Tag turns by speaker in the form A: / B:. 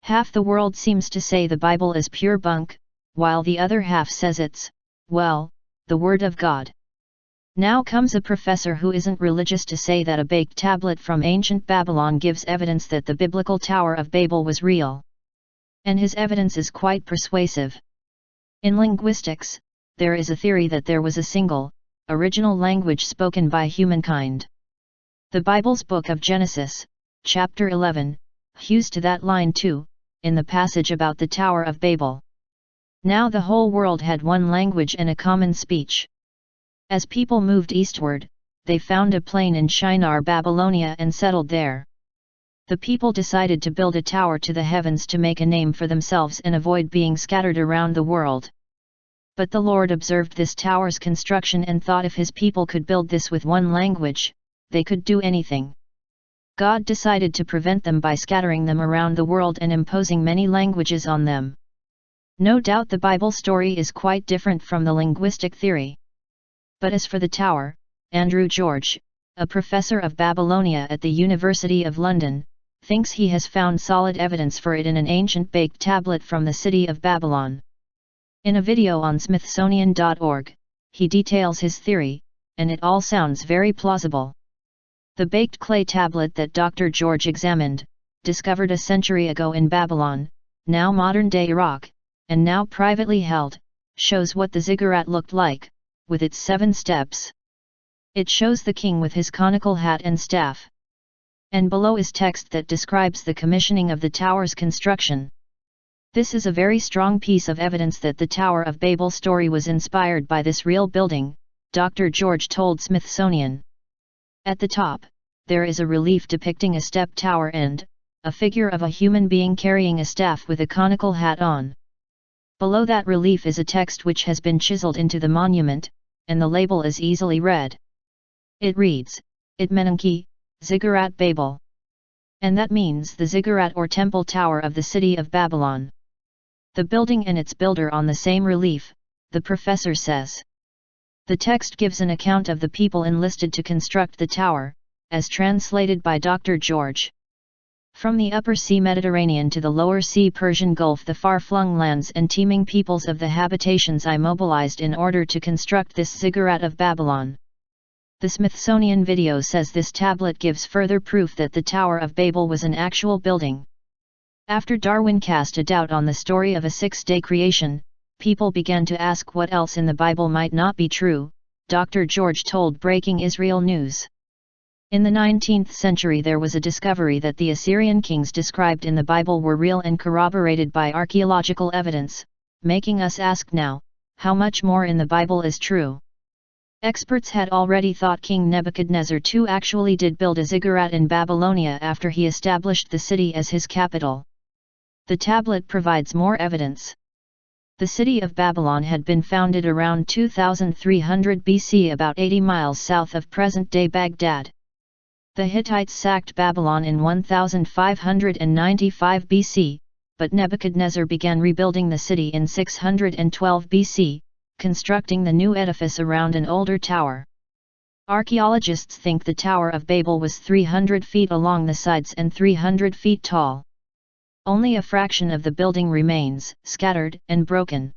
A: Half the world seems to say the Bible is pure bunk, while the other half says it's, well, the Word of God. Now comes a professor who isn't religious to say that a baked tablet from ancient Babylon gives evidence that the biblical Tower of Babel was real. And his evidence is quite persuasive. In linguistics, there is a theory that there was a single, original language spoken by humankind. The Bible's book of Genesis, chapter 11, hews to that line too, in the passage about the Tower of Babel. Now the whole world had one language and a common speech. As people moved eastward, they found a plain in Shinar, Babylonia, and settled there. The people decided to build a tower to the heavens to make a name for themselves and avoid being scattered around the world. But the Lord observed this tower's construction and thought if his people could build this with one language, they could do anything. God decided to prevent them by scattering them around the world and imposing many languages on them. No doubt the Bible story is quite different from the linguistic theory. But as for the tower, Andrew George, a professor of Babylonia at the University of London, thinks he has found solid evidence for it in an ancient baked tablet from the city of Babylon. In a video on Smithsonian.org, he details his theory, and it all sounds very plausible. The baked clay tablet that Dr. George examined, discovered a century ago in Babylon, now modern-day Iraq, and now privately held, shows what the ziggurat looked like, with its 7 steps. It shows the king with his conical hat and staff. And below is text that describes the commissioning of the tower's construction. This is a very strong piece of evidence that the Tower of Babel story was inspired by this real building, Dr. George told Smithsonian. At the top, there is a relief depicting a step tower and a figure of a human being carrying a staff with a conical hat on. Below that relief is a text which has been chiseled into the monument, and the label is easily read. It reads, Itmenenki, Ziggurat Babel. And that means the ziggurat or temple tower of the city of Babylon. The building and its builder on the same relief, the professor says. The text gives an account of the people enlisted to construct the tower, as translated by Dr. George. From the upper sea Mediterranean to the lower sea Persian Gulf, the far-flung lands and teeming peoples of the habitations I mobilized in order to construct this ziggurat of Babylon. The Smithsonian video says this tablet gives further proof that the Tower of Babel was an actual building. After Darwin cast a doubt on the story of a 6-day creation, people began to ask what else in the Bible might not be true, Dr. George told Breaking Israel News. In the 19th century there was a discovery that the Assyrian kings described in the Bible were real and corroborated by archaeological evidence, making us ask now, how much more in the Bible is true? Experts had already thought King Nebuchadnezzar II actually did build a ziggurat in Babylonia after he established the city as his capital. The tablet provides more evidence. The city of Babylon had been founded around 2300 BC, about 80 miles south of present-day Baghdad. The Hittites sacked Babylon in 1595 BC, but Nebuchadnezzar began rebuilding the city in 612 BC, constructing the new edifice around an older tower. Archaeologists think the Tower of Babel was 300 feet along the sides and 300 feet tall. Only a fraction of the building remains, scattered and broken.